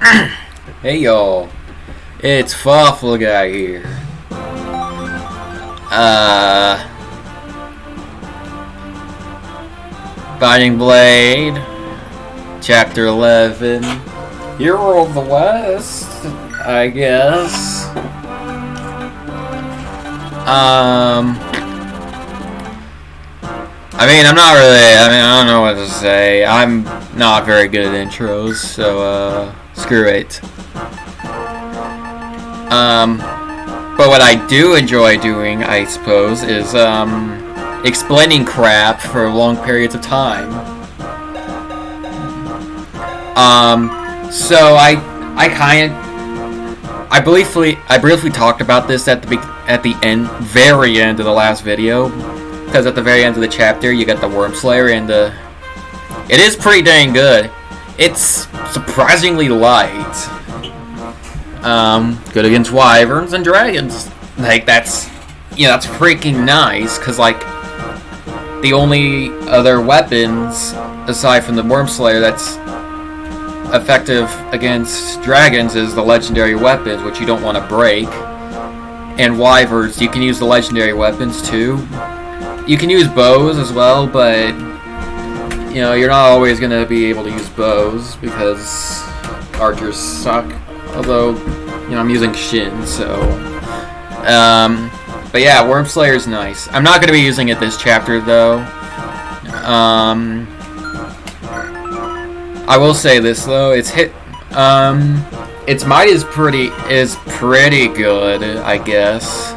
Hey y'all, it's Fawful Guy here. Uh, Binding Blade, Chapter 11, Hero of the West, I guess. I don't know what to say. I'm not very good at intros, so, screw it. But what I do enjoy doing, I suppose, is, explaining crap for long periods of time. So I briefly talked about this at the very end of the last video, because at the very end of the chapter, you got the Worm Slayer, and, it is pretty dang good. It's surprisingly light. Good against wyverns and dragons. Like, that's freaking nice, because, like, the only other weapons, aside from the Worm Slayer, that's effective against dragons is the legendary weapons, which you don't want to break. And wyverns, you can use the legendary weapons, too. You can use bows as well, but, you're not always going to be able to use bows, because archers suck. Although, I'm using Shin, so... But yeah, Worm Slayer's nice. I'm not going to be using it this chapter, though. I will say this, though. Its might is pretty good, I guess.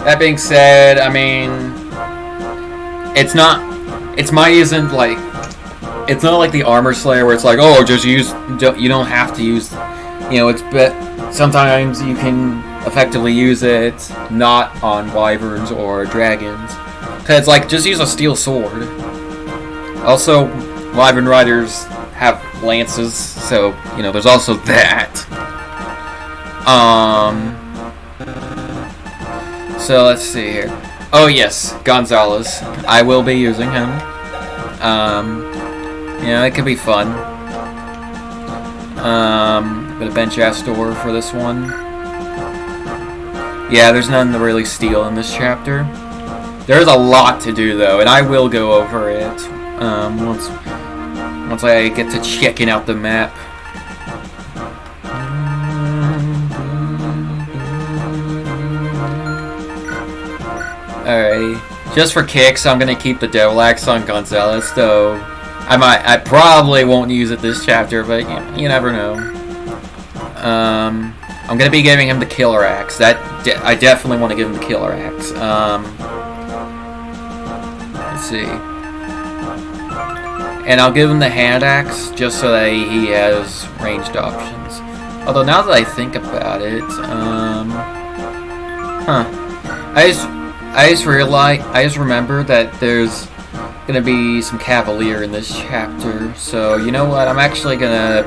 That being said, I mean... Its might isn't, like... It's not like the Armor Slayer where it's like, oh, just use... You don't have to use... sometimes you can effectively use it not on wyverns or dragons. Because, like, just use a steel sword. Also, wyvern riders have lances, so, there's also that. So, let's see here. Oh, yes, Gonzalez. I will be using him. It could be fun. Gonna bench Astor for this one. Yeah, there's nothing to really steal in this chapter. There's a lot to do, though, and I will go over it once I get to checking out the map. Alright, just for kicks, I'm gonna keep the Devil Axe on Gonzalez, though I probably won't use it this chapter, but you never know. I'm gonna be giving him the Killer Axe. I definitely want to give him the Killer Axe. Let's see. And I'll give him the Hand Axe just so that he has ranged options. Although now that I think about it, I just remembered that there's gonna be some Cavalier in this chapter, so you know what? I'm actually gonna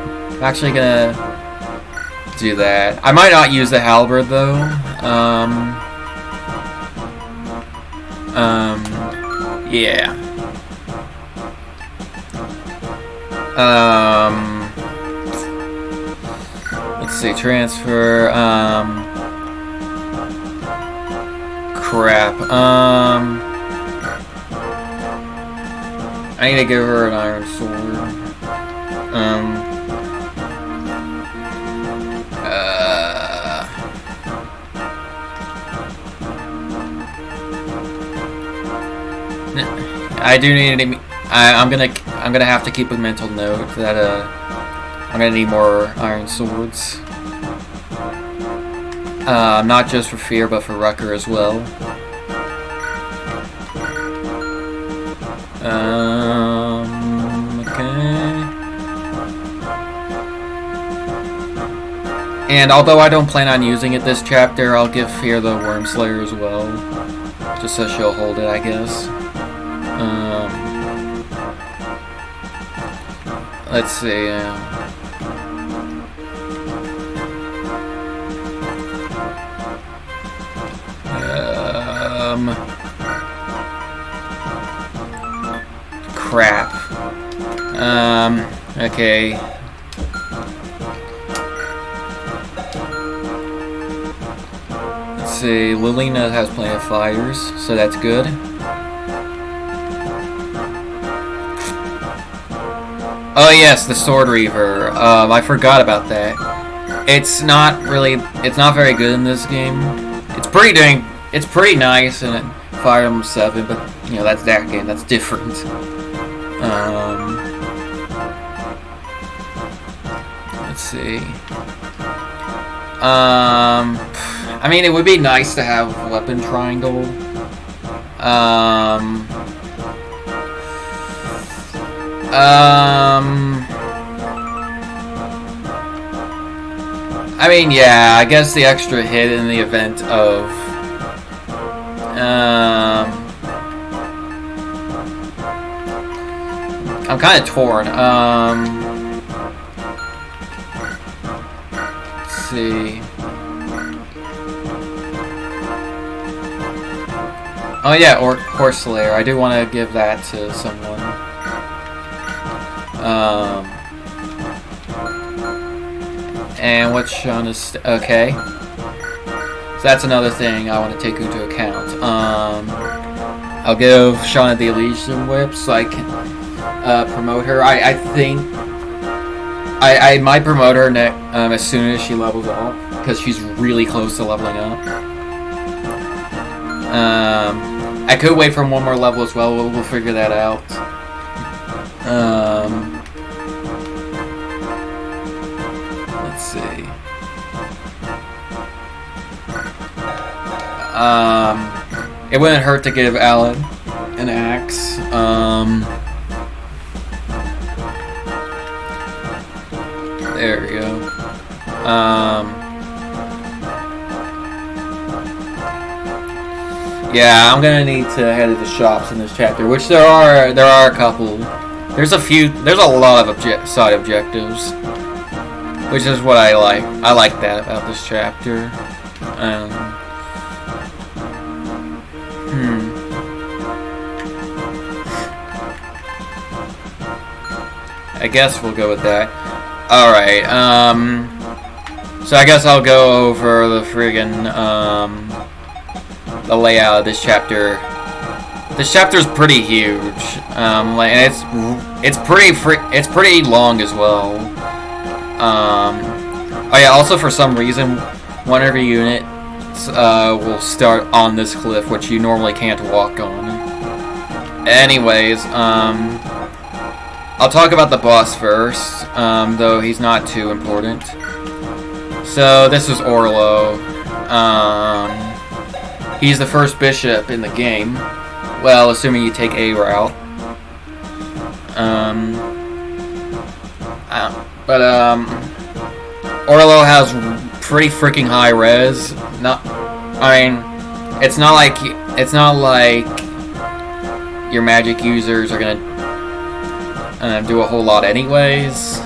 do that. I might not use the halberd though. Yeah. Let's see, transfer. Crap. I need to give her an iron sword. I do need to. I'm gonna have to keep a mental note that I'm gonna need more iron swords. Not just for Fear, but for Rucker as well. Okay. And although I don't plan on using it this chapter, I'll give Fear the Worm Slayer as well. Just so she'll hold it, I guess. Let's see. Crap. Okay. Let's see, Lilina has plenty of fires, so that's good. Oh yes, the Sword Reaver. I forgot about that. It's not very good in this game. It's pretty nice in Fire Emblem 7, but you know, that's that game, that's different. Let's see. I mean, it would be nice to have a weapon triangle. I mean, yeah, I guess the extra hit in the event of, I'm kind of torn. Let's see. Oh yeah, Horse Slayer. I do want to give that to someone. And what's Shauna's... Okay. So that's another thing I want to take into account. I'll give Shauna the Elysium Whip so I can promote her. I think... I might promote her as soon as she levels up, because she's really close to leveling up. I could wait for one more level as well. We'll figure that out. Let's see. It wouldn't hurt to give Alan an axe. There we go. Yeah, I'm gonna need to head to the shops in this chapter, which there are a couple. There's a lot of side objectives, which is what I like. I like that about this chapter. I guess we'll go with that. Alright, so I guess I'll go over the friggin', the layout of this chapter. This chapter's pretty huge, and it's pretty long as well. Oh yeah, also for some reason, one of your units will start on this cliff, which you normally can't walk on. Anyways, I'll talk about the boss first, though he's not too important. So this is Orlo. He's the first bishop in the game. Well, assuming you take a route. Orlo has pretty freaking high res. It's not like your magic users are gonna do a whole lot anyways.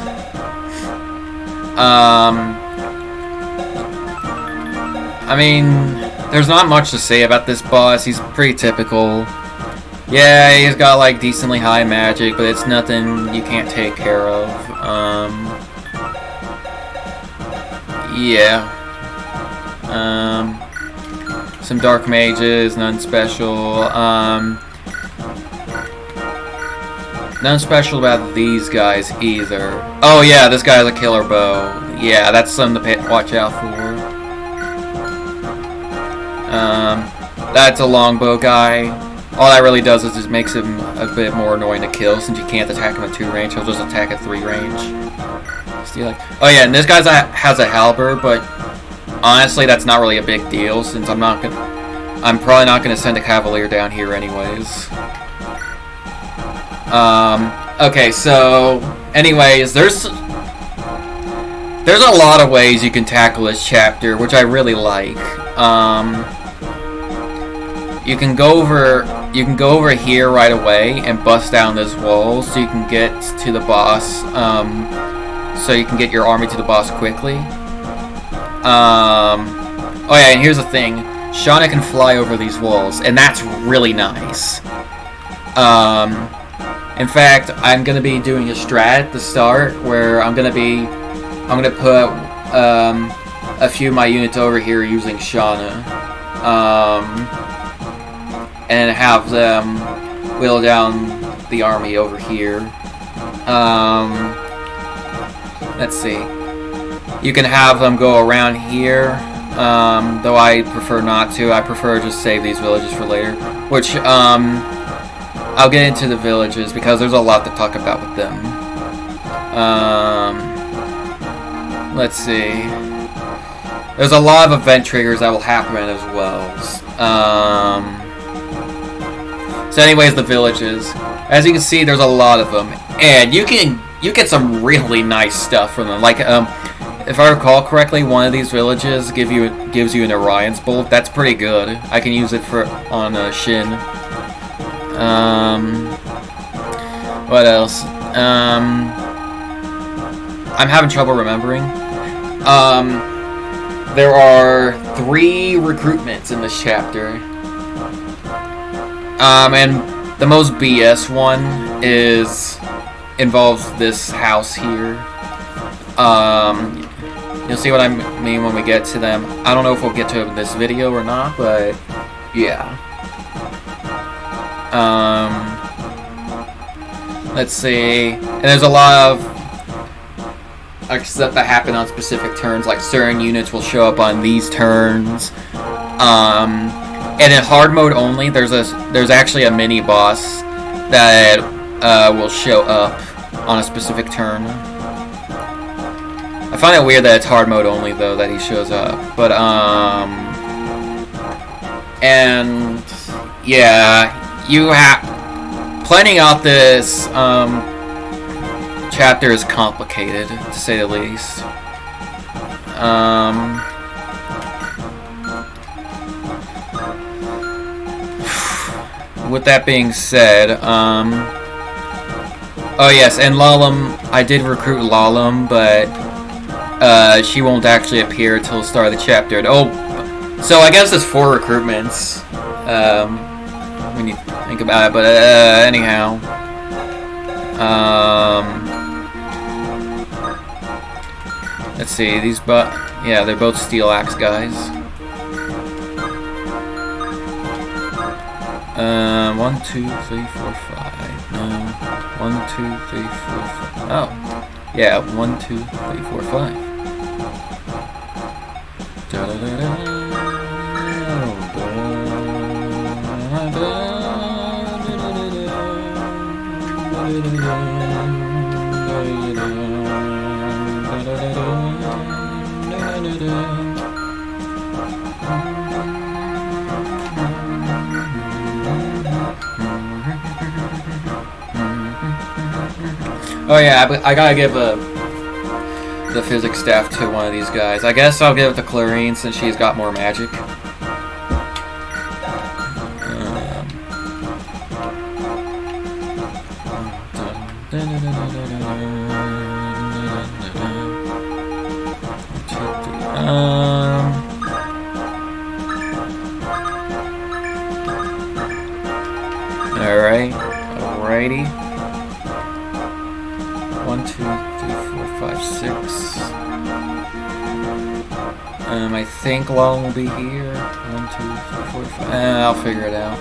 I mean, there's not much to say about this boss. He's pretty typical. Yeah, he's got like decently high magic, but it's nothing you can't take care of. Yeah. Some dark mages, none special. Nothing special about these guys either. Oh yeah, this guy has a killer bow. Yeah, that's something to watch out for. That's a longbow guy. All that really does is just makes him a bit more annoying to kill, since you can't attack him at 2 range. He'll just attack at 3 range. Oh yeah, and this guy has a halberd, but honestly, that's not really a big deal, since I'm probably not gonna send a cavalier down here anyways. Okay, so anyways, there's a lot of ways you can tackle this chapter, which I really like. You can go over here right away and bust down this wall so you can get to the boss, so you can get your army to the boss quickly. Oh yeah, and here's the thing. Shauna can fly over these walls, and that's really nice. In fact, I'm going to be doing a strat at the start where I'm going to be I'm gonna put a few of my units over here using Shauna, and have them wheel down the army over here. Let's see. You can have them go around here, though I prefer not to. I prefer to just save these villages for later. Which, I'll get into the villages because there's a lot to talk about with them. Let's see. There's a lot of event triggers that will happen as well. So anyways, the villages. As you can see, there's a lot of them. And you get some really nice stuff from them. Like, if I recall correctly, one of these villages gives you an Orion's Bolt. That's pretty good. I can use it on Shin. What else? I'm having trouble remembering. There are 3 recruitments in this chapter. And the most BS one involves this house here. You'll see what I mean when we get to them. I don't know if we'll get to this video or not, but yeah. Let's see. And there's a lot of stuff that happen on specific turns, like certain units will show up on these turns. And in hard mode only, there's actually a mini boss that will show up on a specific turn. I find it weird that it's hard mode only though that he shows up, but and yeah, planning out this chapter is complicated, to say the least. With that being said, oh yes, and Lalum, I did recruit Lalum, but she won't actually appear until the start of the chapter. Oh, so I guess there's 4 recruitments. When you think about it, but anyhow. Let's see, yeah, they're both Steel Axe guys. 1, 2, 3, 4, 5. No. 1, 2, 3, 4, 5. Oh. Yeah, 1, 2, 3, 4, 5. Da da da da. Oh yeah, I gotta give the physics staff to one of these guys. I guess I'll give it to Clarine since she's got more magic. Alrighty. 1, 2, 3, 4, 5, 6. I think Lalum will be here. 1, 2, 3, 4, 5. I'll figure it out.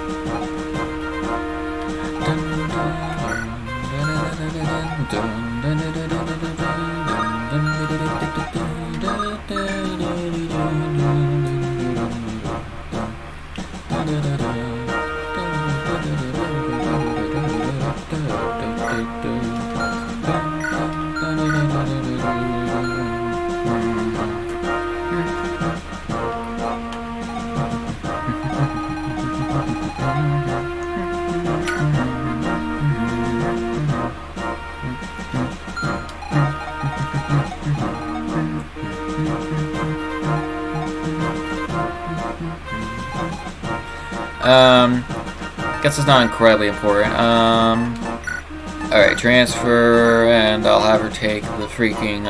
Guess it's not incredibly important. Alright, transfer, and I'll have her take the freaking,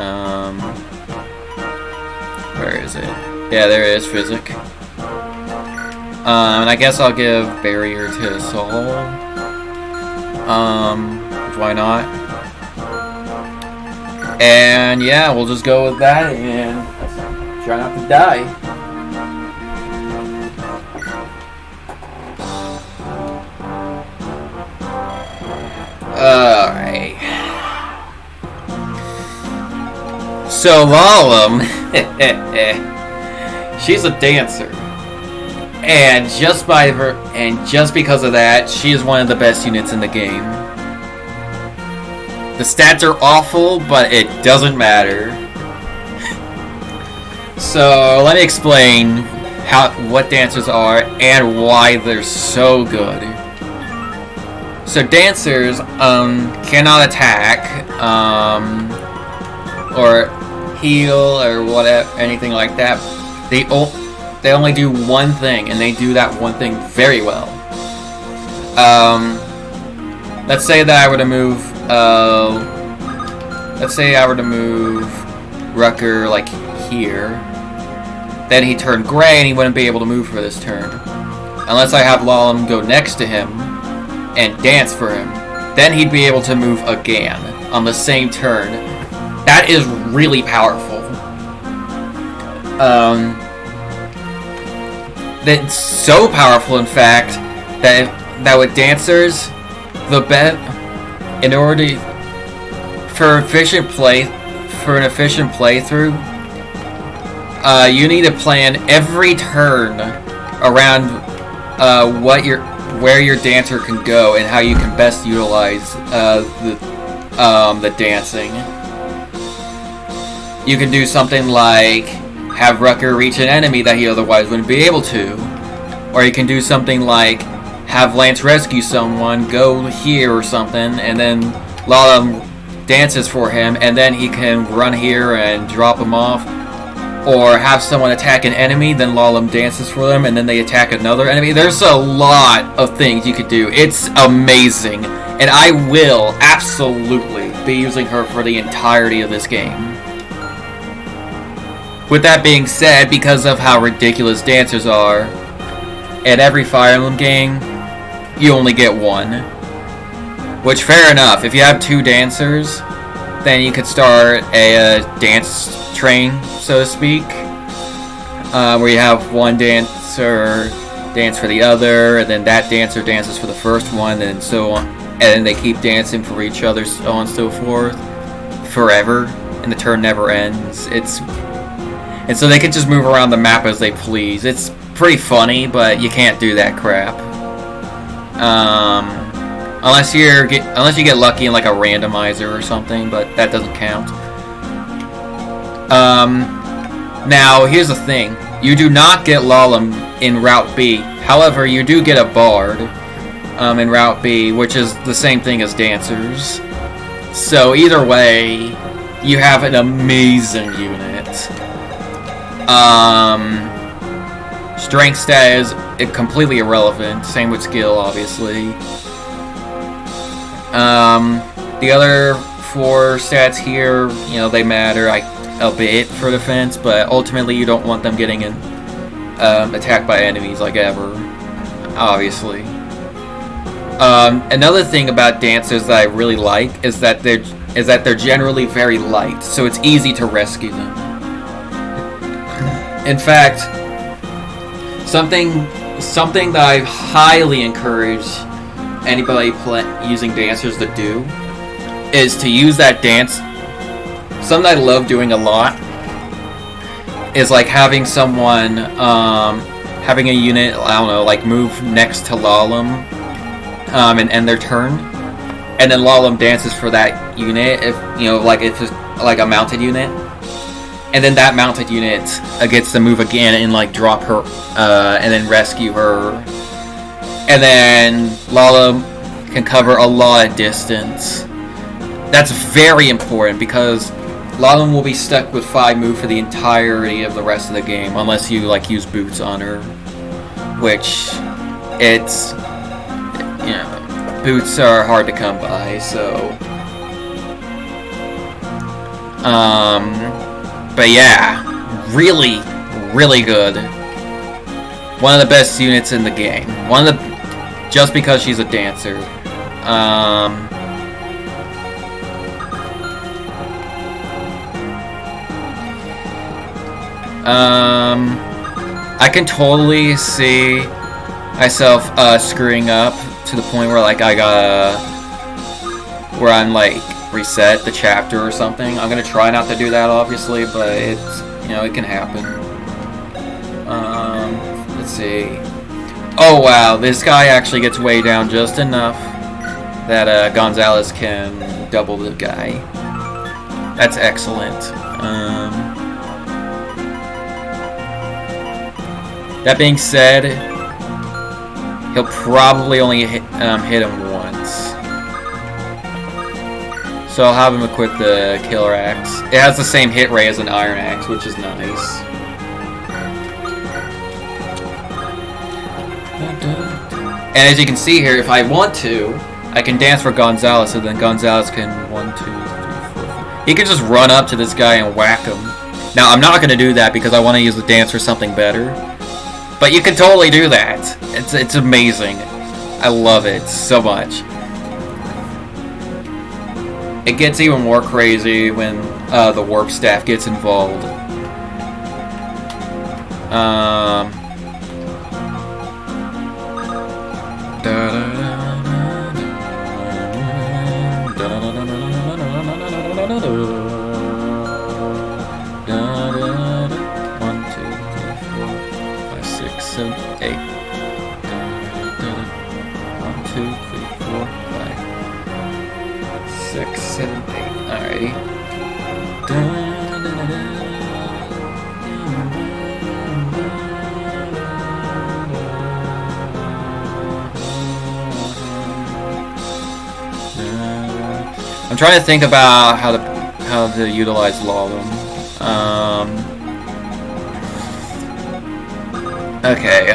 where is it? Yeah, there it is, physic. And I guess I'll give barrier to Saul. Why not? And yeah, we'll just go with that and try not to die. Alright. So Lalum, she's a dancer. And just because of that, she is one of the best units in the game. The stats are awful, but it doesn't matter. So let me explain what dancers are and why they're so good. So dancers cannot attack or heal or whatever, anything like that. They only do one thing, and they do that one thing very well. Let's say that I were to move. Let's say I were to move Rucker like here. Then he turned gray, and he wouldn't be able to move for this turn, unless I have Lalum go next to him and dance for him. Then he'd be able to move again on the same turn. That is really powerful. That's so powerful, in fact, that with dancers, in order for an efficient playthrough, you need to plan every turn around where your dancer can go and how you can best utilize the dancing. You can do something like have Rucker reach an enemy that he otherwise wouldn't be able to. Or you can do something like have Lance rescue someone, go here or something, and then Lalum dances for him, and then he can run here and drop him off. Or have someone attack an enemy, then Lalum dances for them, and then they attack another enemy. There's a lot of things you could do. It's amazing. And I will absolutely be using her for the entirety of this game. With that being said, because of how ridiculous dancers are, in every Fire Emblem game, you only get one. Which, fair enough. If you have two dancers, then you could start a dance train, so to speak, where you have one dancer dance for the other, and then that dancer dances for the first one, and so on, and then they keep dancing for each other, so on and so forth, forever, and the turn never ends. And so they can just move around the map as they please. It's pretty funny, but you can't do that crap. Unless you get lucky in like a randomizer or something, but that doesn't count. Now here's the thing: you do not get Lalum in Route B. However, you do get a Bard in Route B, which is the same thing as dancers. So either way, you have an amazing unit. Strength stat is completely irrelevant. Same with skill, obviously. The other 4 stats here, they matter a bit for defense, but ultimately you don't want them getting attacked by enemies like ever, obviously. Another thing about dancers that I really like is that they're generally very light, so it's easy to rescue them. In fact, something that I highly encourage anybody using dancers to do is to use that dance. Something I love doing a lot is like having someone, having a unit, I don't know, like move next to Lalum, and end their turn, and then Lalum dances for that unit. If if it's like a mounted unit. And then that mounted unit gets to move again and like drop her, and then rescue her. And then Lalum can cover a lot of distance. That's very important because Lalum will be stuck with 5 move for the entirety of the rest of the game unless you like use boots on her, which boots are hard to come by. So, but yeah, really, really good. One of the best units in the game. Just because she's a dancer. I can totally see myself screwing up to the point where like where I'm like reset the chapter or something. I'm gonna try not to do that, obviously, but it's, you know, it can happen. Let's see. Oh wow, this guy actually gets way down just enough that Gonzalez can double the guy. That's excellent. That being said, he'll probably only hit him once. So I'll have him equip the Killer Axe. It has the same hit rate as an Iron Axe, which is nice. And as you can see here, if I want to, I can dance for Gonzalez, so then Gonzalez can 1, 2, 3, 4, 5. He can just run up to this guy and whack him. Now I'm not going to do that because I want to use the dance for something better. But you can totally do that. It's amazing. I love it so much. It gets even more crazy when the warp staff gets involved. Alrighty. I'm trying to think about how to utilize Lalum. Okay.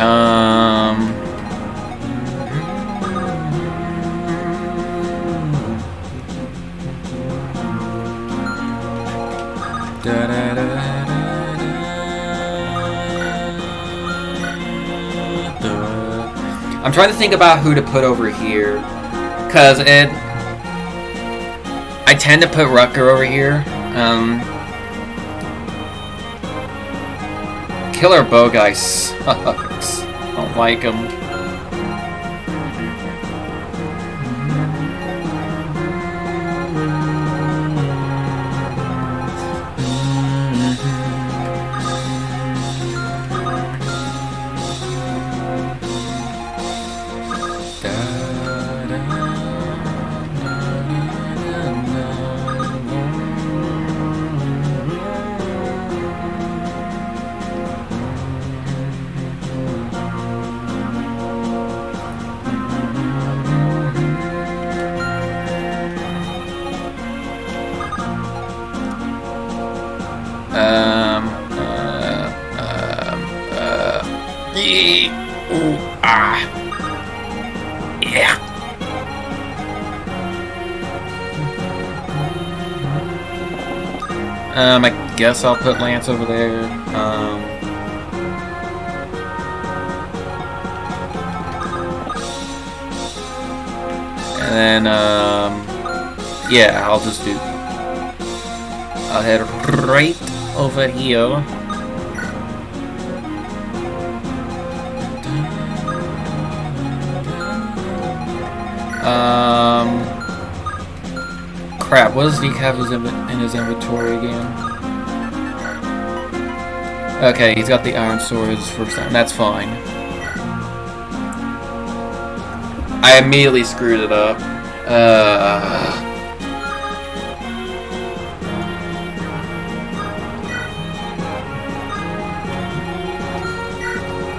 I'm trying to think about who to put over here, cause I tend to put Rutger over here. Killer Bow guy sucks. I don't like him. Yeah. I guess I'll put Lance over there. And then, yeah, I'll head right over here. Crap, what does Zeke have in his inventory again? Okay, he's got the Iron Sword as his first time. That's fine. I immediately screwed it up.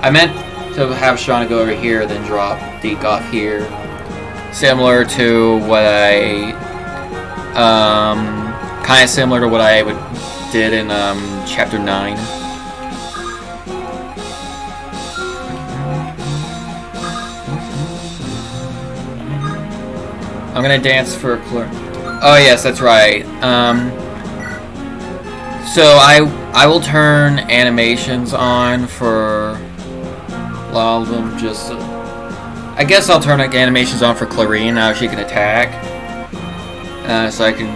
I meant to have Shauna go over here, then drop Deke off here. Similar to what kind of similar to what I did in chapter 9. I'm gonna dance for Claire. Oh yes, that's right. So I will turn animations on for a lot of them. Just I guess I'll turn animations on for Clarine, now she can attack. So I can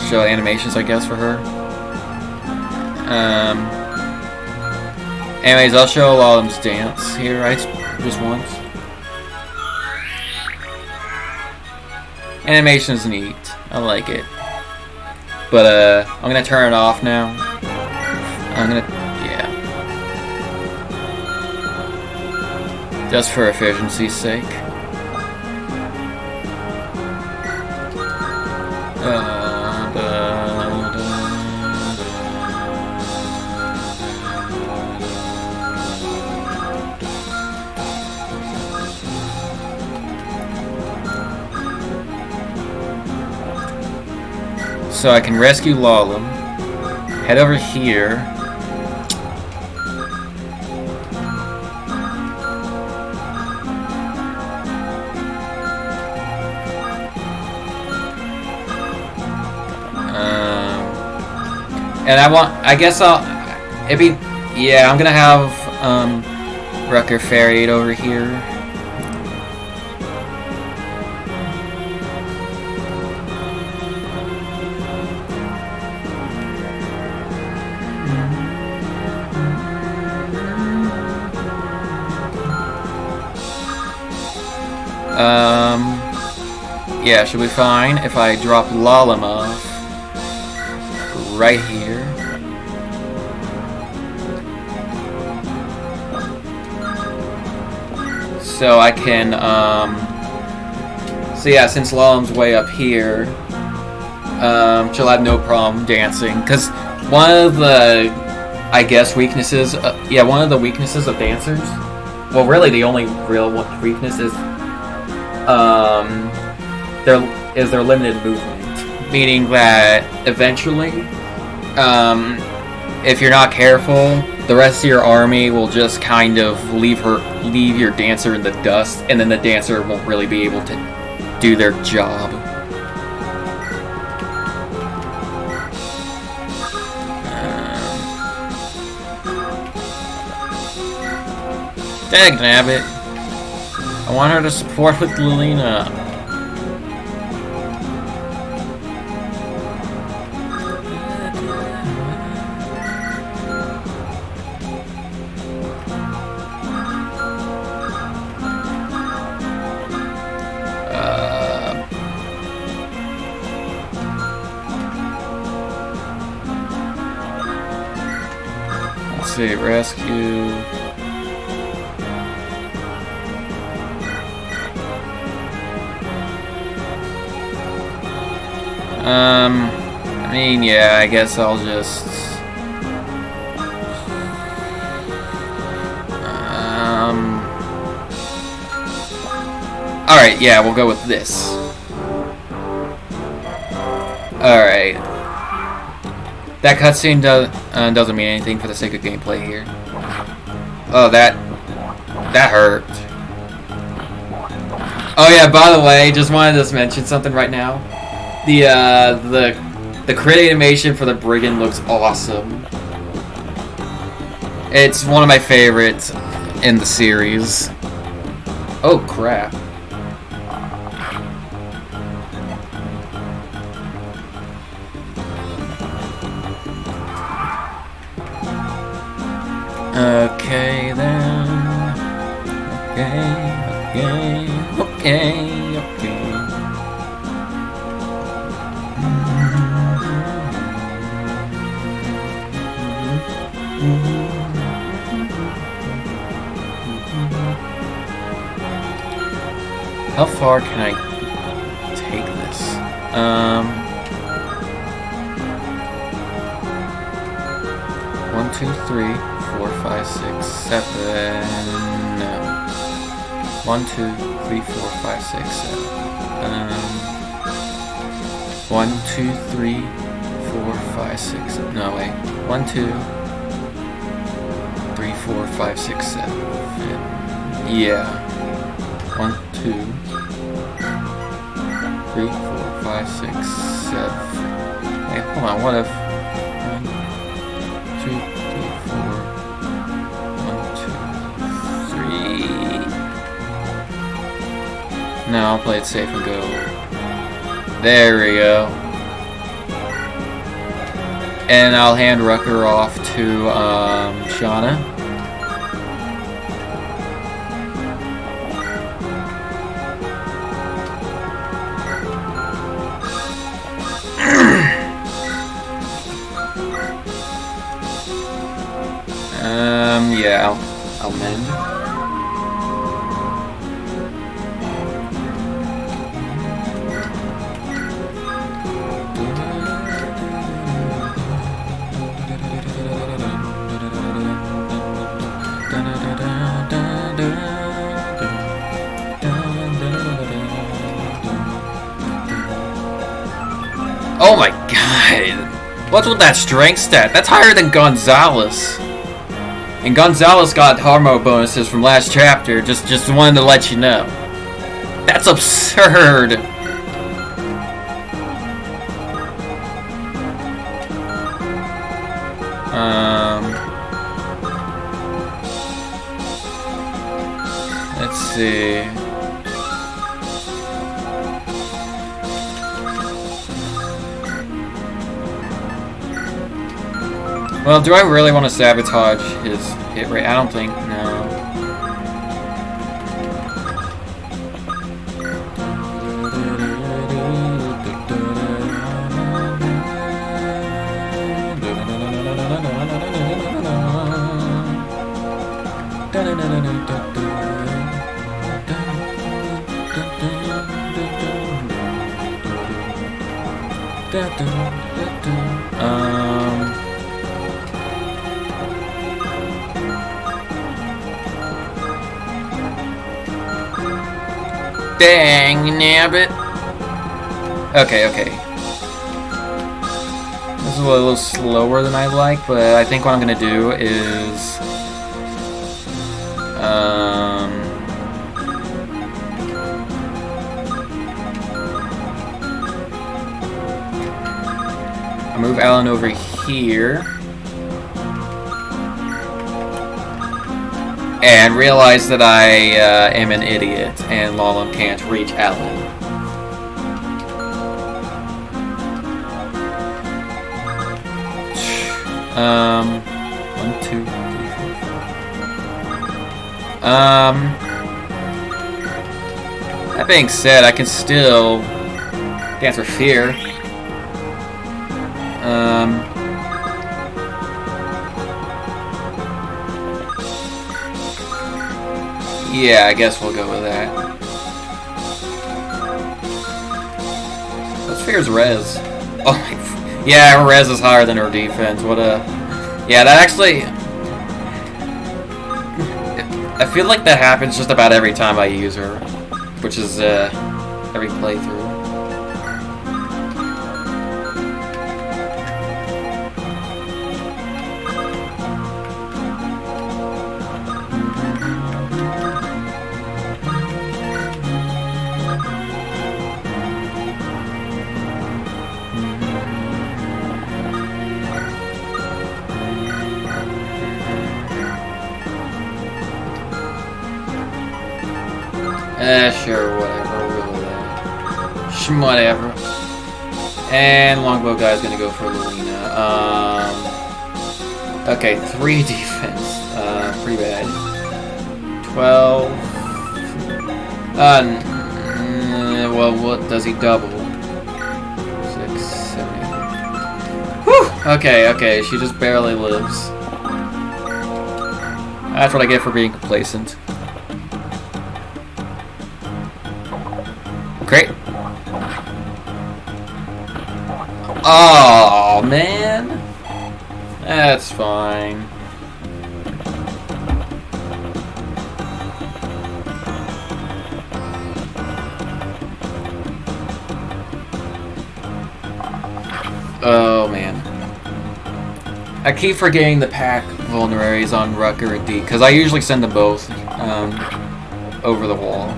show animations, I guess, for her. Anyways, I'll show Lalum's dance here, right? Just once. Animation's neat. I like it. But, I'm gonna turn it off now. Yeah. Just for efficiency's sake. So I can rescue Lalum, head over here, and I'm gonna have, Rucker ferried over here. Yeah, should be fine if I drop Lalum off right here. So I can, so yeah, since Lalum's way up here, she'll have no problem dancing. Because one of the, I guess, weaknesses, one of the weaknesses of dancers, well, really the only real weakness is, their limited movement, meaning that eventually, if you're not careful, the rest of your army will just kind of leave your dancer in the dust, and then the dancer won't really be able to do their job. Dagnabbit! I want her to support with Lilina. Let's see, rescue. I mean, yeah, I guess I'll just... Alright, yeah, we'll go with this. Alright. That cutscene doesn't mean anything for the sake of gameplay here. Oh, that hurt. Oh yeah, by the way, just wanted to mention something right now. The crit animation for the Brigand looks awesome. It's one of my favorites in the series. Oh crap. Okay then. Okay. How far can I take this? 1, 2, 3, 4, 5, 6, 7. No. 1, 2, 3, 4, 5, 6, 7. 1, 2, 3, 4, 5, 6. No, wait. 1, 2, 3, 4, 5, 6, 7. Yeah. 1, 2, 3, 4, 5, 6, 7. Hey, hold on, what if 1, 2, 3, 4, 1, 2, 3. No, I'll play it safe and go. There we go. And I'll hand Rucker off to Shauna. Yeah, I'll mend. Oh my god! What's with that strength stat? That's higher than Gonzalez. And Gonzalez got hormone bonuses from last chapter. Just wanted to let you know. That's absurd. Let's see. Well, do I really want to sabotage his hit rate? I don't think, no. Dang nabbit. Okay. This is a little slower than I like, but I think what I'm gonna do is I'll move Alan over here and realize that I am an idiot and Lalum can't reach Alan. One, two, three, four, five. That being said, I can still dance for fear. Yeah, I guess we'll go with that. What's Fear's res? Oh my... Yeah, her res is higher than her defense. What a... Yeah, that actually... I feel like that happens just about every time I use her. Which is, every playthrough. Sure, whatever, we'll go with that. Whatever. And Longbow guy's gonna go for Lelina. Okay, 3 defense. Pretty bad. 12. Well, what does he double? 6, 7, 8. Whew! Okay, she just barely lives. That's what I get for being complacent. Great. Oh man, that's fine. Oh man, I keep forgetting the pack vulneraries on Rucker and D because I usually send them both over the wall.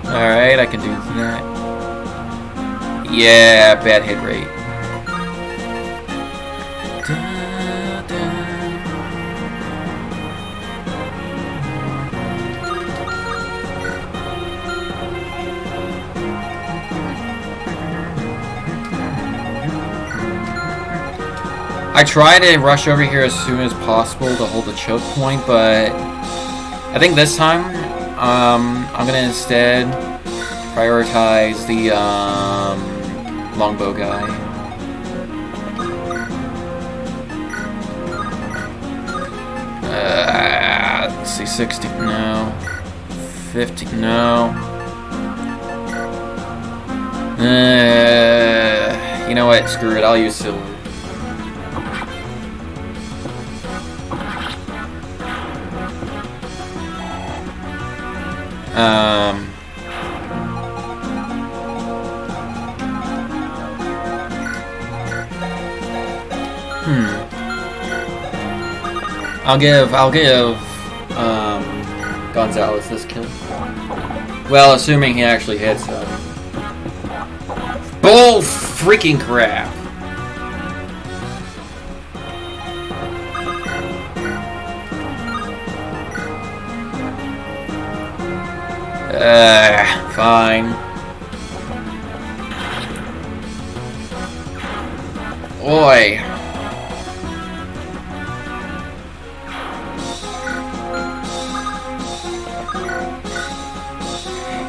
Alright, I can do that. Yeah, bad hit rate. I try to rush over here as soon as possible to hold the choke point, but I think this time, I'm gonna instead prioritize the longbow guy. Let's see, 60, no. 50, no. You know what? Screw it. I'll use silver. I'll give Gonzalez this kill. Well, assuming he actually hits him. Bull freaking crap. Fine. Oi.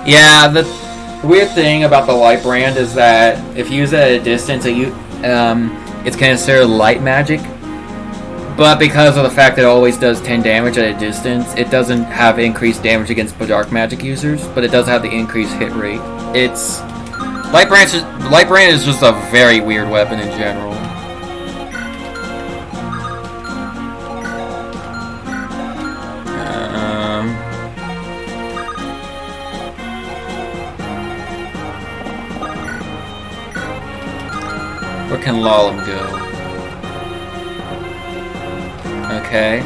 Yeah, the weird thing about the light brand is that if you use it at a distance, it's considered light magic. But because of the fact that it always does 10 damage at a distance, it doesn't have increased damage against dark magic users, but it does have the increased hit rate. It's light brand is just a very weird weapon in general. Where can Lalum go? Okay.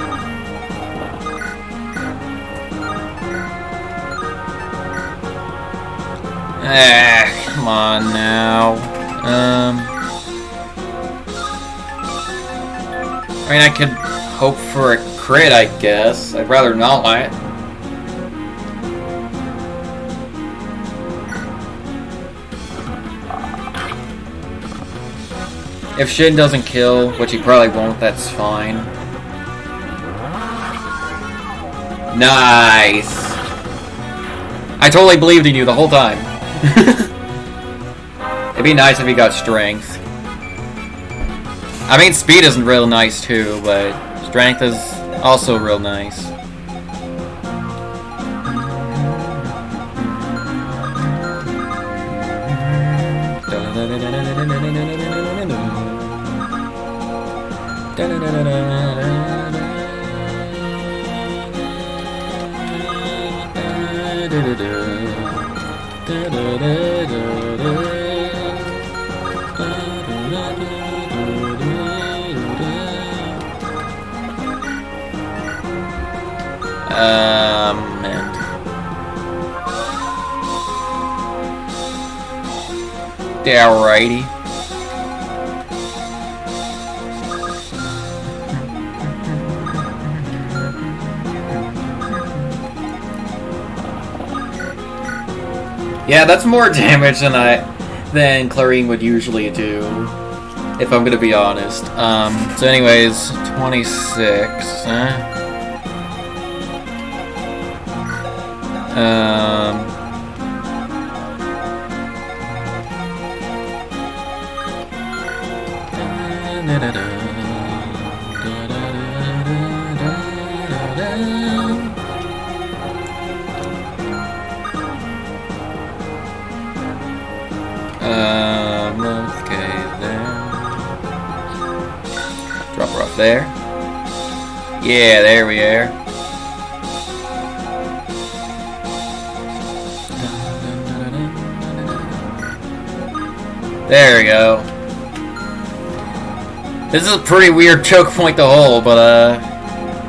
Come on now. I mean, I could hope for a crit, I guess. I'd rather not. If Shin doesn't kill, which he probably won't, that's fine. Nice! I totally believed in you the whole time. It'd be nice if he got strength. I mean, speed isn't real nice too, but strength is also real nice. Alrighty. Yeah, that's more damage than Clarine would usually do, if I'm gonna be honest. So anyways, 26. Okay, there. Drop her off there. Yeah, there we are. There we go. This is a pretty weird choke point to hold, but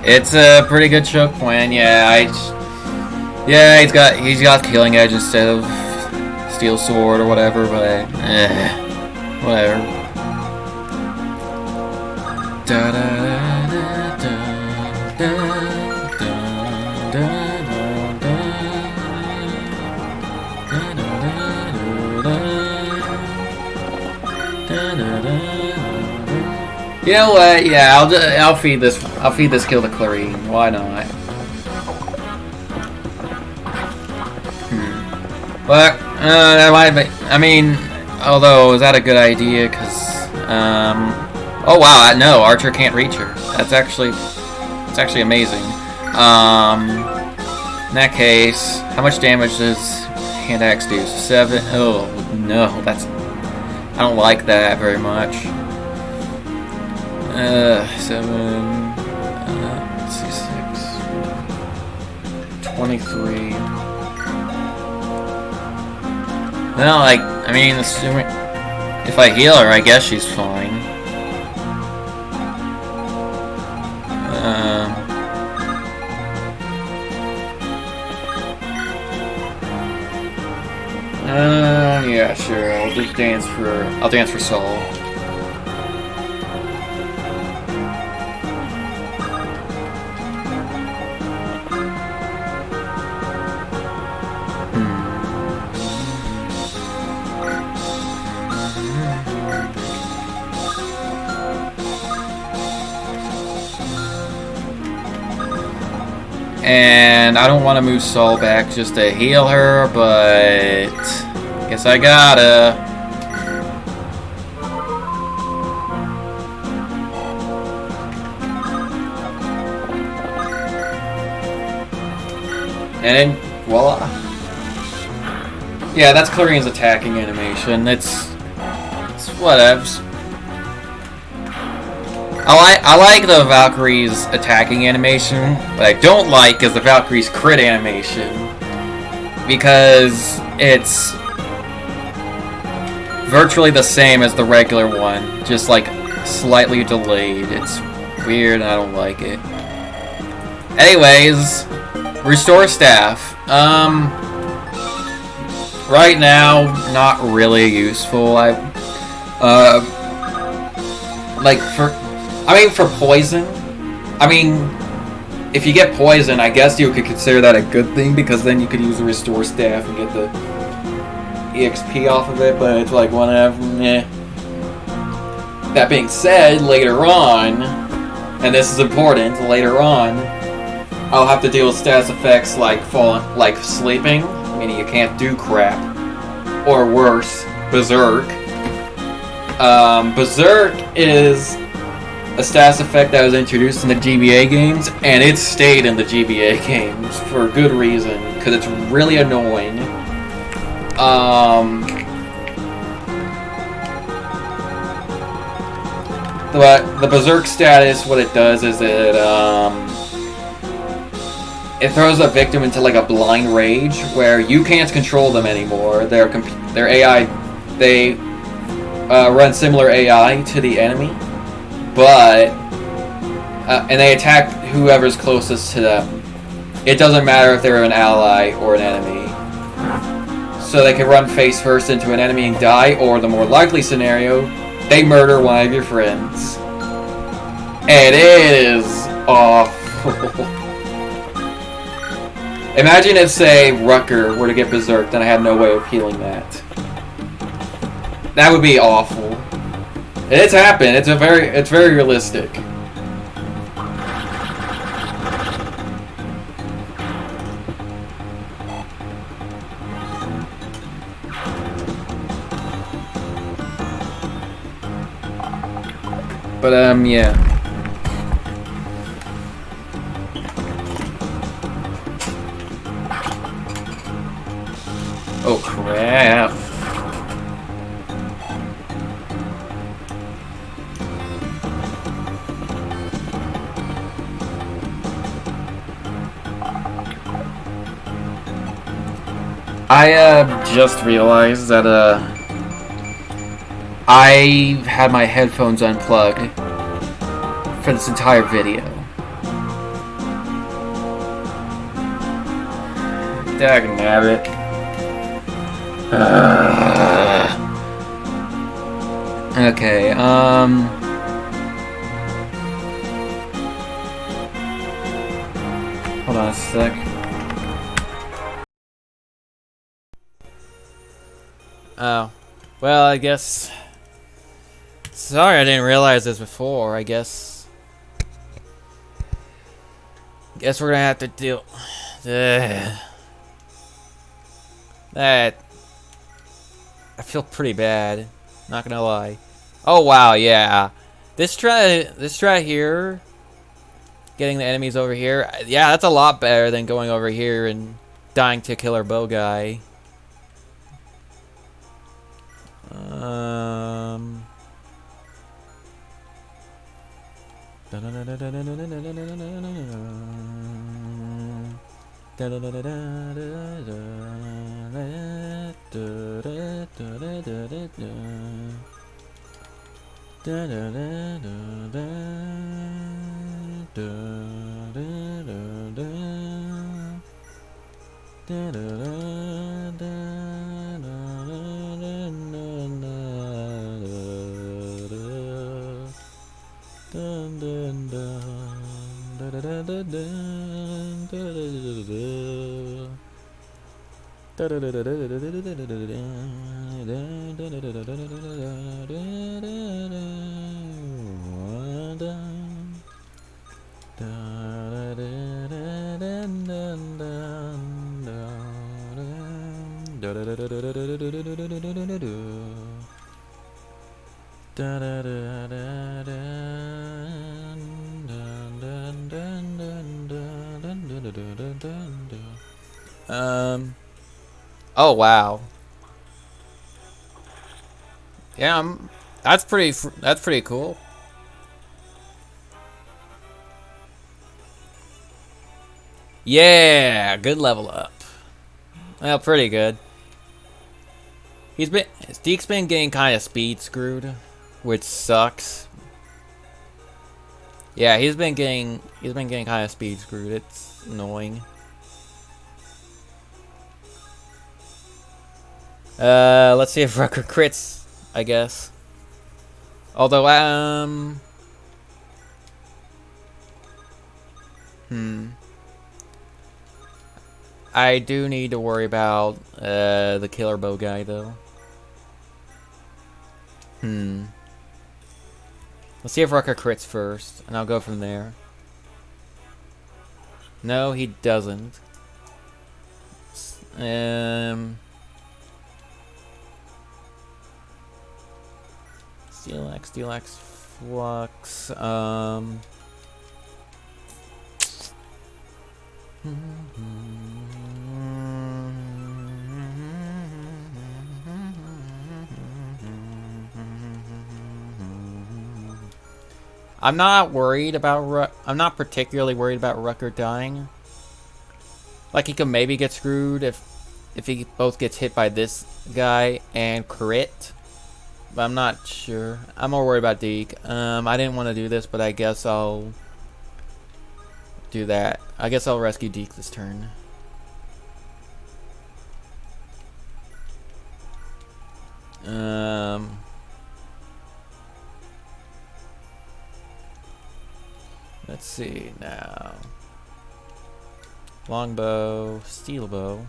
it's a pretty good choke point. Yeah, he's got killing edge instead of steel sword or whatever, but whatever. Da da da da da da da. You know what? Yeah, I'll feed this kill to Clarine. Why not? But, that might be, I mean, although, is that a good idea? Because, oh wow, no, Archer can't reach her. That's actually amazing. In that case, how much damage does hand axe do? 7? Oh, no, I don't like that very much. 7, let's see, 6, 23. Well, like, I mean, assuming if I heal her, I guess she's fine. Yeah, sure. I'll dance for Saul. And I don't want to move Saul back just to heal her, but guess I gotta. And voila. Yeah, that's Clarion's attacking animation. It's whatevs. I like the Valkyrie's attacking animation. What I don't like is the Valkyrie's crit animation, because it's virtually the same as the regular one, just like slightly delayed. It's weird and I don't like it. Anyways, restore staff. Right now, not really useful. For poison, if you get poison, I guess you could consider that a good thing, because then you could use the restore staff and get the EXP off of it, but it's like, whatever, eh. That being said, later on, and this is important, later on, I'll have to deal with status effects like sleeping, meaning you can't do crap, or worse, Berserk. Berserk is a status effect that was introduced in the GBA games, and it stayed in the GBA games for a good reason, because it's really annoying. The Berserk status, what it does is it throws a victim into like a blind rage where you can't control them anymore. Their AI, they run similar AI to the enemy, but and they attack whoever's closest to them. It doesn't matter if they're an ally or an enemy. So they can run face first into an enemy and die, or the more likely scenario, they murder one of your friends. And it is awful. Imagine if, say, Rucker were to get berserked and I had no way of healing that. That would be awful. And it's happened. It's very realistic. But yeah. Oh crap. I just realized that I had my headphones unplugged for this entire video. Dagnabbit. Okay, hold on a sec. Oh, well, I guess. Sorry, I didn't realize this before. I guess we're gonna have to deal. That I feel pretty bad. Not gonna lie. Oh wow, yeah. This strat here, getting the enemies over here, yeah, that's a lot better than going over here and dying to killer bow guy. Oh wow. Yeah, that's pretty cool. Yeah, good level up. Well, pretty good. Deke's been getting kind of speed screwed, which sucks. Yeah, he's been getting kind of speed screwed. It's annoying. Let's see if Rucker crits, I guess. Although, I do need to worry about, the killer bow guy, though. Let's see if Rucker crits first, and I'll go from there. No, he doesn't. Steel Axe, Flux, I'm not particularly worried about Rucker dying. Like, he could maybe get screwed if he both gets hit by this guy and crit. But I'm not sure. I'm more worried about Deke. I didn't want to do this, but I guess I'll do that. I guess I'll rescue Deke this turn. Let's see now. Longbow, steel bow.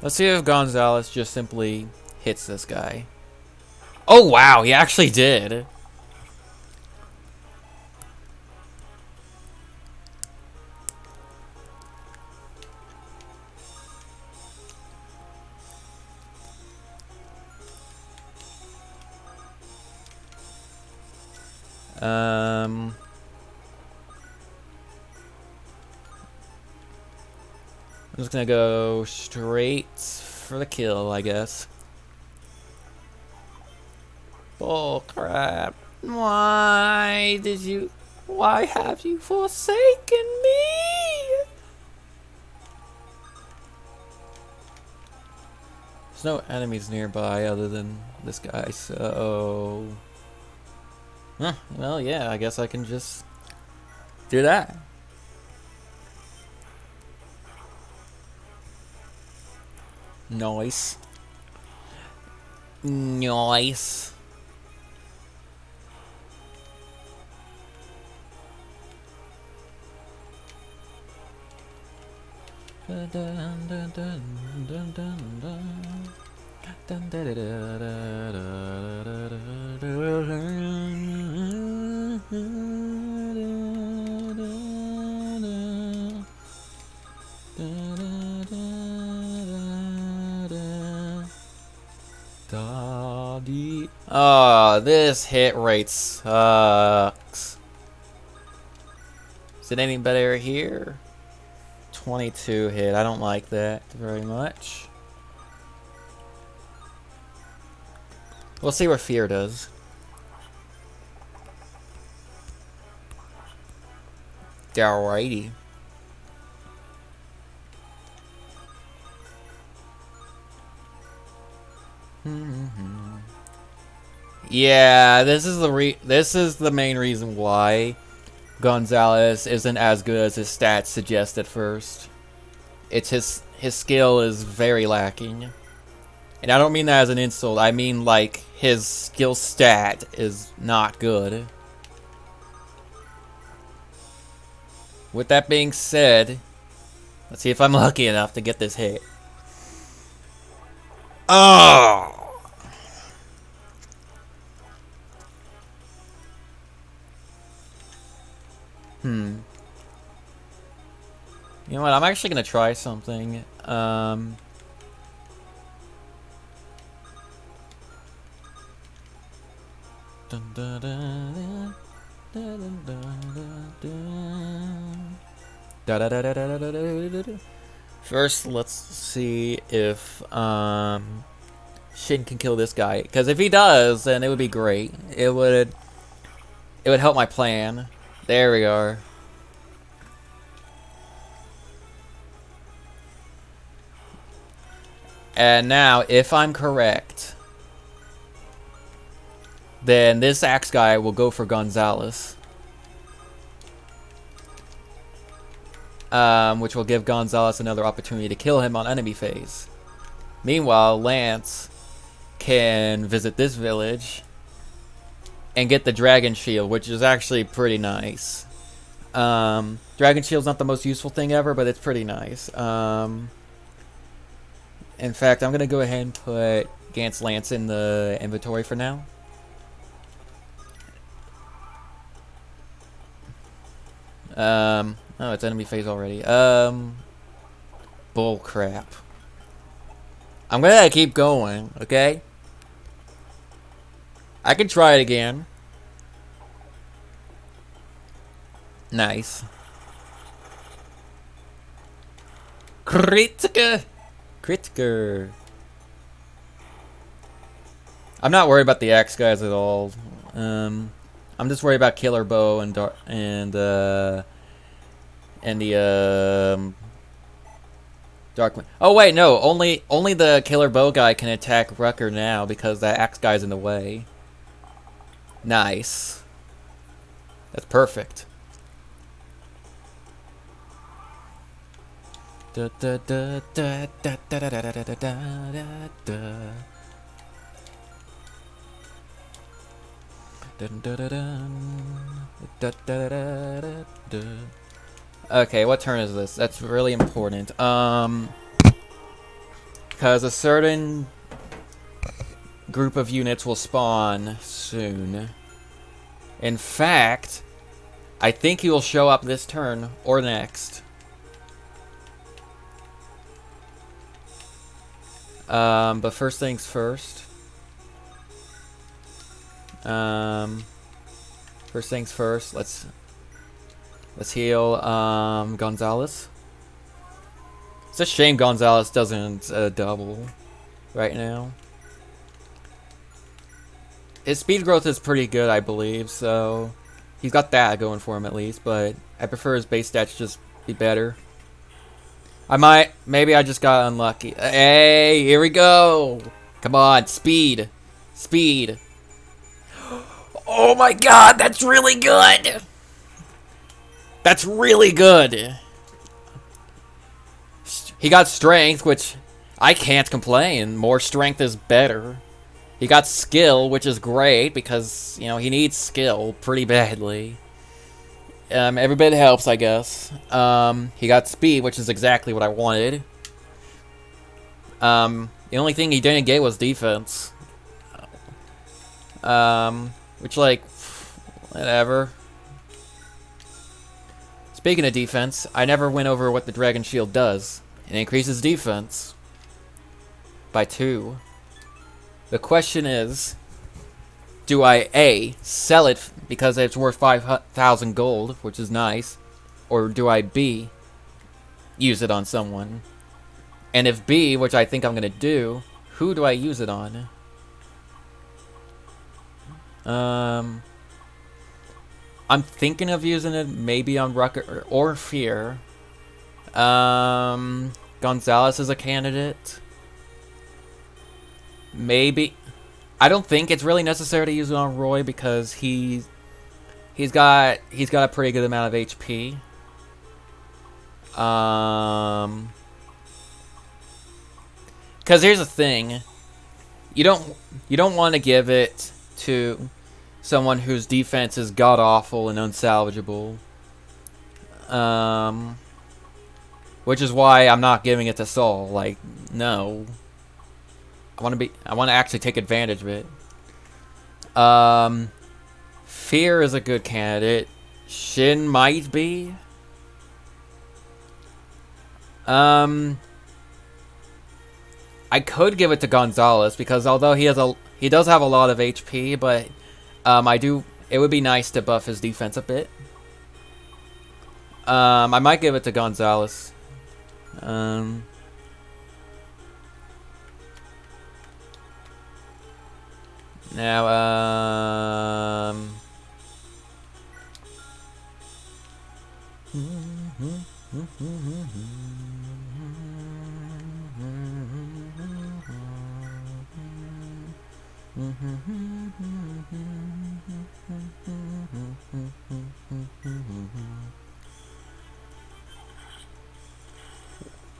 Let's see if Gonzalez just simply hits this guy. Oh wow, he actually did. I'm just gonna go straight for the kill, I guess. Bull crap. Why have you forsaken me? There's no enemies nearby other than this guy, so... Huh, well, yeah, I guess I can just do that. Nice. Nice. Oh, this hit rate sucks. Is it any better here? 22 hit. I don't like that very much. We'll see what fear does. Alrighty. Yeah, this is the main reason why Gonzalez isn't as good as his stats suggest at first. It's his skill is very lacking. And I don't mean that as an insult. I mean like his skill stat is not good. With that being said, let's see if I'm lucky enough to get this hit. Oh! You know what? I'm actually gonna try something. First, let's see if Shin can kill this guy. Because if he does, then it would be great. It would help my plan. There we are. And now, if I'm correct, then this axe guy will go for Gonzalez. Which will give Gonzalez another opportunity to kill him on enemy phase. Meanwhile, Lance can visit this village and get the Dragon Shield, which is actually pretty nice. Dragon Shield's not the most useful thing ever, but it's pretty nice. In fact, I'm going to go ahead and put Gant's Lance in the inventory for now. Oh, it's enemy phase already. Bull crap. I'm gonna keep going, okay? I can try it again. Nice. Kritika! Kritika. I'm not worried about the axe guys at all. I'm just worried about Killer Bow and the Darkman. Oh wait, no, only the Killer Bow guy can attack Rucker now because that axe guy's in the way. Nice. That's perfect. Da, da, da, da, da, da, da, da, da, da, da, da. Okay, what turn is this? That's really important. Because a certain group of units will spawn soon. In fact, I think he will show up this turn or next. But first things first. First things first, let's heal Gonzalez. It's a shame Gonzalez doesn't double right now. His speed growth is pretty good, I believe, so he's got that going for him at least, but I prefer his base stats just be better. Maybe I just got unlucky. Hey, here we go. Come on, speed. Speed. Oh my god, that's really good. That's really good. He got strength, which I can't complain. More strength is better. He got skill, which is great because, you know, he needs skill pretty badly. Every bit helps, I guess. He got speed, which is exactly what I wanted. The only thing he didn't get was defense. Which, like, whatever. Speaking of defense, I never went over what the Dragon Shield does. It increases defense by 2. The question is, do I A, sell it because it's worth 5,000 gold, which is nice, or do I B, use it on someone? And if B, which I think I'm gonna do, who do I use it on? I'm thinking of using it maybe on Rucker or Fear. Gonzalez is a candidate. Maybe. I don't think it's really necessary to use it on Roy because he's got a pretty good amount of HP. Because here's the thing, you don't want to give it to someone whose defense is god awful and unsalvageable. Which is why I'm not giving it to Saul. Like, no. I want to actually take advantage of it. Fear is a good candidate. Shin might be. I could give it to Gonzalez because although he does have a lot of HP, but it would be nice to buff his defense a bit. I might give it to Gonzalez. Now,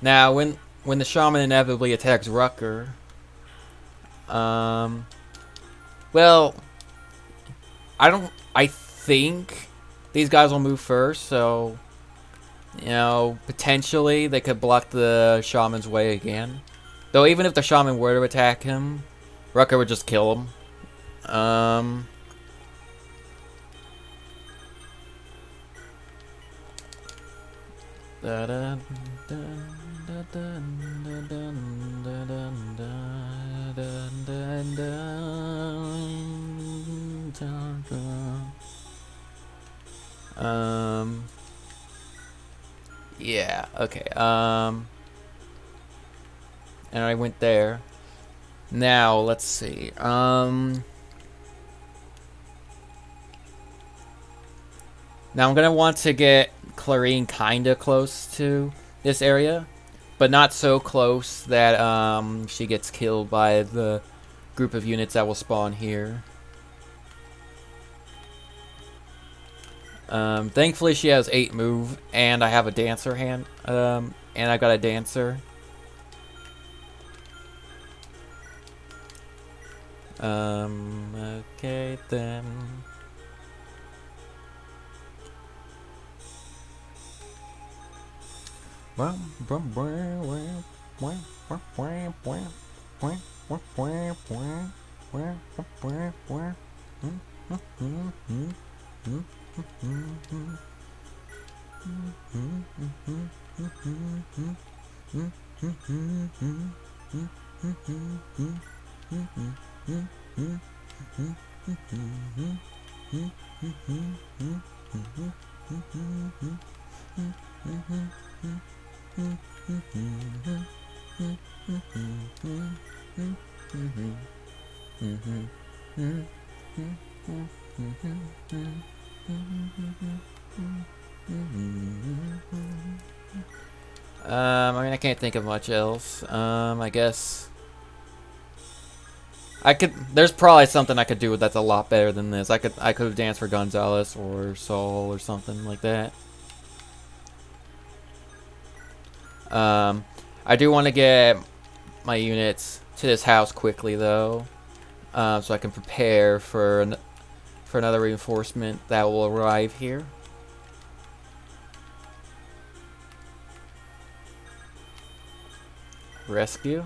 now when the shaman inevitably attacks Rucker, well, I think these guys will move first, so, you know, potentially they could block the shaman's way again. Though even if the shaman were to attack him, Rucker would just kill him. Yeah, okay, and I went there. Now, let's see, now I'm gonna want to get Clarine kinda close to this area, but not so close that, she gets killed by the group of units that will spawn here. Thankfully she has 8 move, and I have a dancer and I got a dancer. Okay then. I mean, I can't think of much else. I guess there's probably something I could do that's a lot better than this. I could have danced for Gonzalez or Saul or something like that. I do want to get my units to this house quickly though, so I can prepare for another reinforcement that will arrive here. Rescue.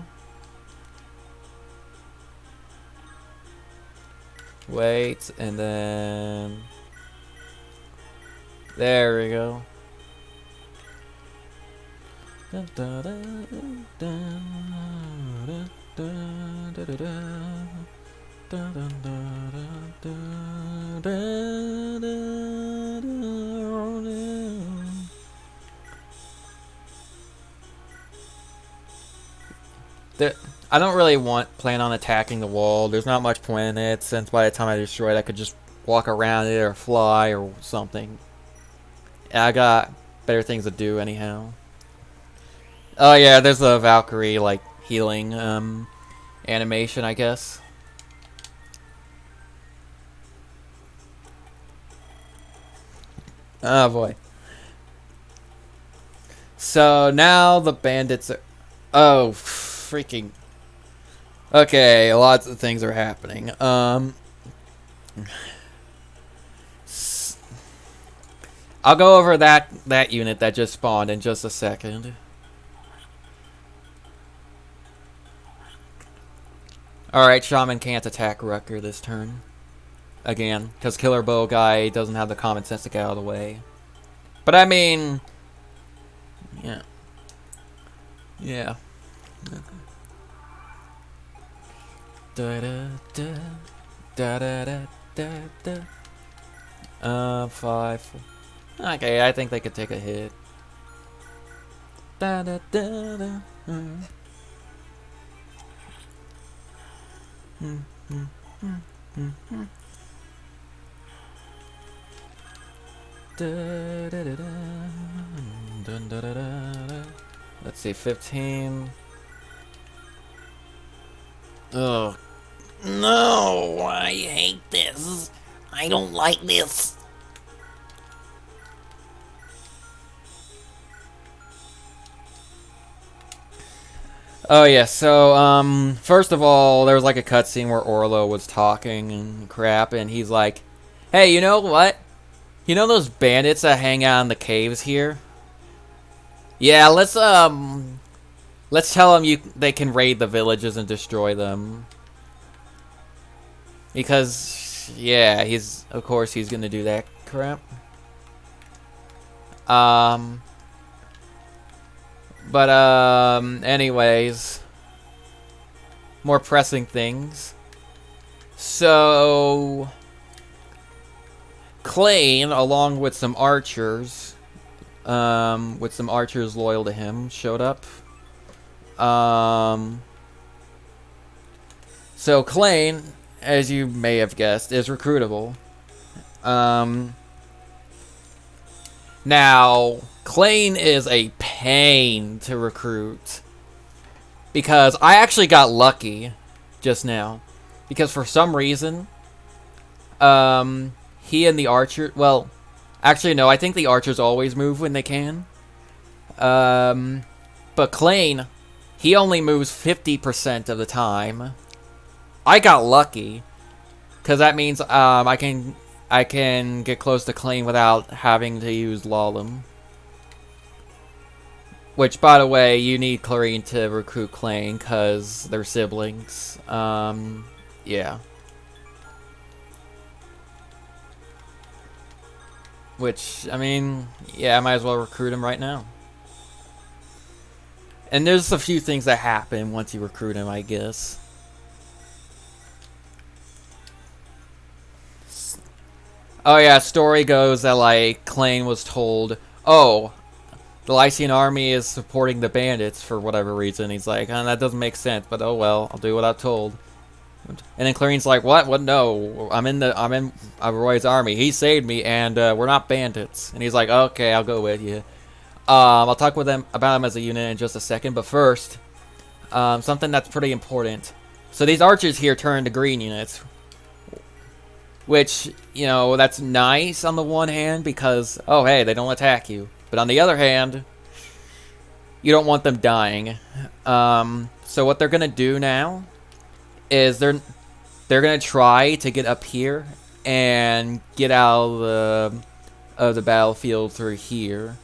wait, and then there we go. I don't really plan on attacking the wall. There's not much point in it, since by the time I destroy it, I could just walk around it or fly or something. And I got better things to do anyhow. Oh yeah, there's a Valkyrie like healing animation, I guess. Oh boy. So now the bandits are... Oh, freaking... Okay, lots of things are happening. I'll go over that unit that just spawned in just a second. Alright, Shaman can't attack Rucker this turn. Again, because Killer Bow guy doesn't have the common sense to get out of the way. But I mean... Yeah. Yeah. Da da da da da da da da. 5. Okay, I think they could take a hit. Da da da da. Let's see, 15. Ugh. No, I hate this. I don't like this. Oh yeah, so first of all, there was like a cutscene where Orlo was talking and crap, and he's like, "Hey, you know what? You know those bandits that hang out in the caves here? Yeah, let's tell them they can raid the villages and destroy them." Because yeah, of course he's gonna do that crap. Anyways, more pressing things. So, Klain, along with some archers, loyal to him, showed up. So Klain, as you may have guessed, is recruitable. Now, Klain is a pain to recruit. Because I actually got lucky just now. Because for some reason, he and the archer... Well, actually no, I think the archers always move when they can. But Klain, he only moves 50% of the time. I got lucky. Because that means I can get close to Klain without having to use Lalum. Which, by the way, you need Clarine to recruit Klain, because they're siblings. Yeah. Which, I mean, yeah, I might as well recruit him right now. And there's a few things that happen once you recruit him, I guess. Oh yeah, story goes that, like, Klain was told, oh, the Lycian army is supporting the bandits for whatever reason. He's like, oh, that doesn't make sense, but oh well, I'll do what I'm told. And then Clarine's like, what? What? No, I'm in Roy's army. He saved me, and we're not bandits. And he's like, okay, I'll go with you. I'll talk with them about him as a unit in just a second, but first, something that's pretty important. So these archers here turn to green units, which, you know, that's nice on the one hand because, oh hey, they don't attack you. But on the other hand, you don't want them dying. So what they're gonna do now is they're gonna try to get up here and get out of the battlefield through here.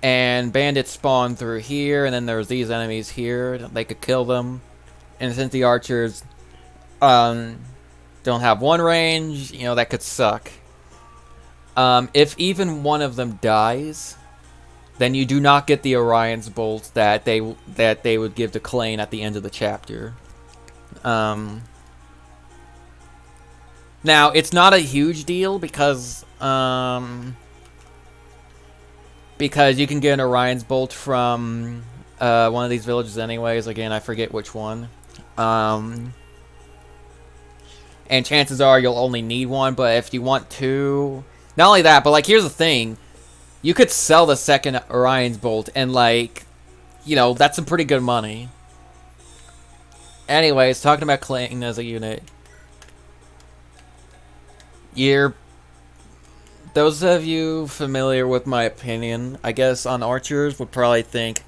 And bandits spawn through here, and then there's these enemies here. They could kill them. And since the archers don't don't have one range, you know, that could suck. If even one of them dies, then you do not get the Orion's Bolt that they would give to Klain at the end of the chapter. Now, it's not a huge deal because you can get an Orion's Bolt from one of these villages anyways. Again, I forget which one. And chances are you'll only need one, but if you want to... Not only that, but, like, here's the thing. You could sell the second Orion's Bolt, and, like, you know, that's some pretty good money. Anyways, talking about Klain as a unit. Those of you familiar with my opinion, I guess, on archers would probably think,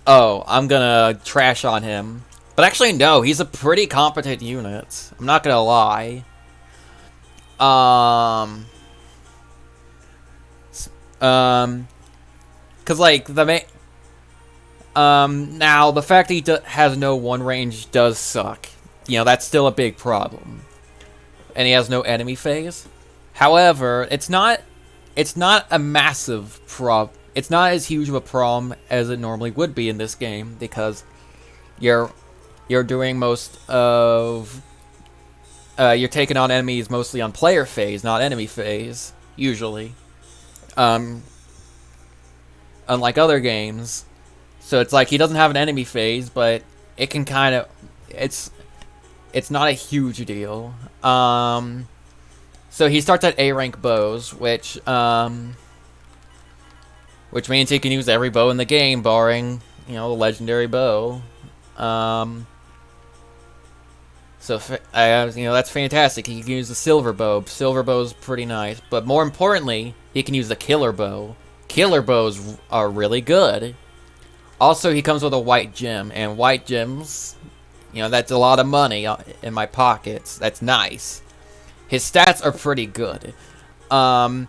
oh, I'm gonna trash on him. But actually, no, he's a pretty competent unit. I'm not gonna lie. Cause like now the fact that he has no one range does suck. You know, that's still a big problem. And he has no enemy phase. However, it's not a massive it's not as huge of a problem as it normally would be in this game because you're doing most of you're taking on enemies mostly on player phase, not enemy phase, usually. Unlike other games. So it's like he doesn't have an enemy phase, but it can kind of... It's not a huge deal. So he starts at A rank bows, which means he can use every bow in the game, barring, you know, the legendary bow. So, you know, that's fantastic. He can use the silver bow. Silver bow's pretty nice. But more importantly, he can use the killer bow. Killer bows are really good. Also, he comes with a white gem. And white gems, you know, that's a lot of money in my pockets. That's nice. His stats are pretty good. Now,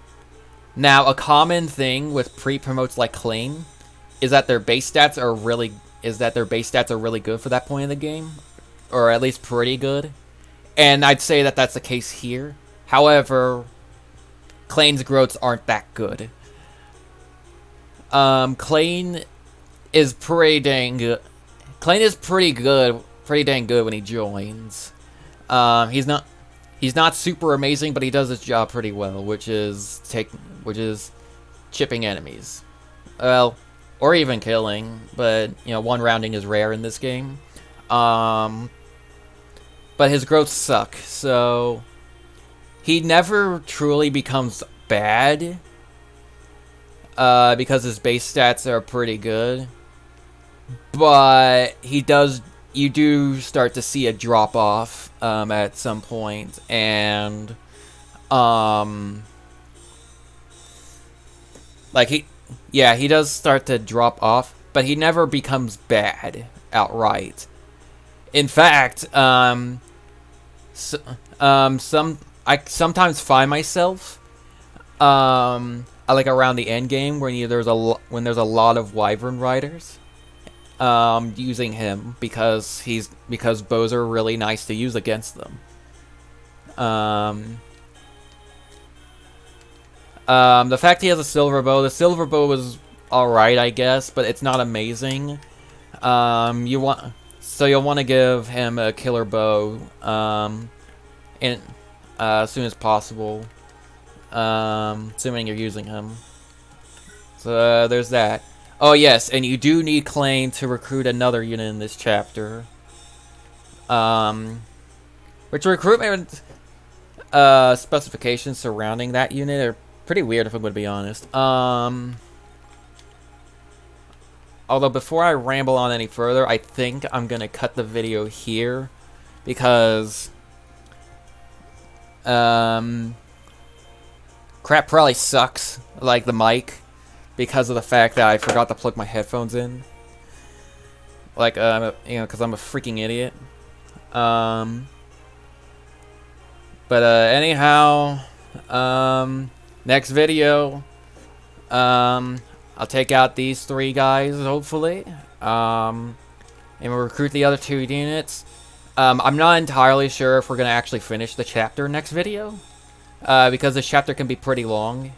a common thing with pre-promotes like Klain is that their base stats are really good for that point in the game. Or at least pretty good. And I'd say that that's the case here. However, Klain's growths aren't that good. Klain is pretty dang good. Klain is pretty dang good when he joins. He's not super amazing, but he does his job pretty well, which is chipping enemies. Well, or even killing, but you know, one rounding is rare in this game. But his growths suck, so he never truly becomes bad because his base stats are pretty good. But you do start to see a drop off at some point, and like he does start to drop off, but he never becomes bad outright. In fact, I sometimes find myself like around the end game when there's a lot of Wyvern riders using him because bows are really nice to use against them. The fact he has a silver bow, the silver bow is alright, I guess, but it's not amazing. You'll want to give him a killer bow as soon as possible, assuming you're using him. So there's that. Oh yes, and you do need Klain to recruit another unit in this chapter. Which recruitment specifications surrounding that unit are pretty weird, if I'm going to be honest. Although before I ramble on any further, I think I'm going to cut the video here because crap probably sucks, like the mic, because of the fact that I forgot to plug my headphones in. Like, you know, because I'm a freaking idiot. But anyhow, next video, I'll take out these 3 guys, hopefully, and we'll recruit the other 2 units. I'm not entirely sure if we're gonna actually finish the chapter next video, because this chapter can be pretty long.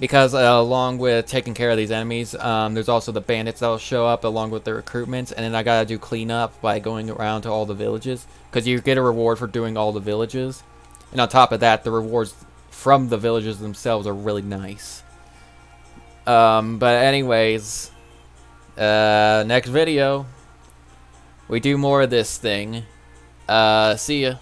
Because along with taking care of these enemies, there's also the bandits that'll show up along with the recruitments, and then I gotta do cleanup by going around to all the villages, because you get a reward for doing all the villages, and on top of that, the rewards from the villages themselves are really nice. But anyways, next video, we do more of this thing. See ya.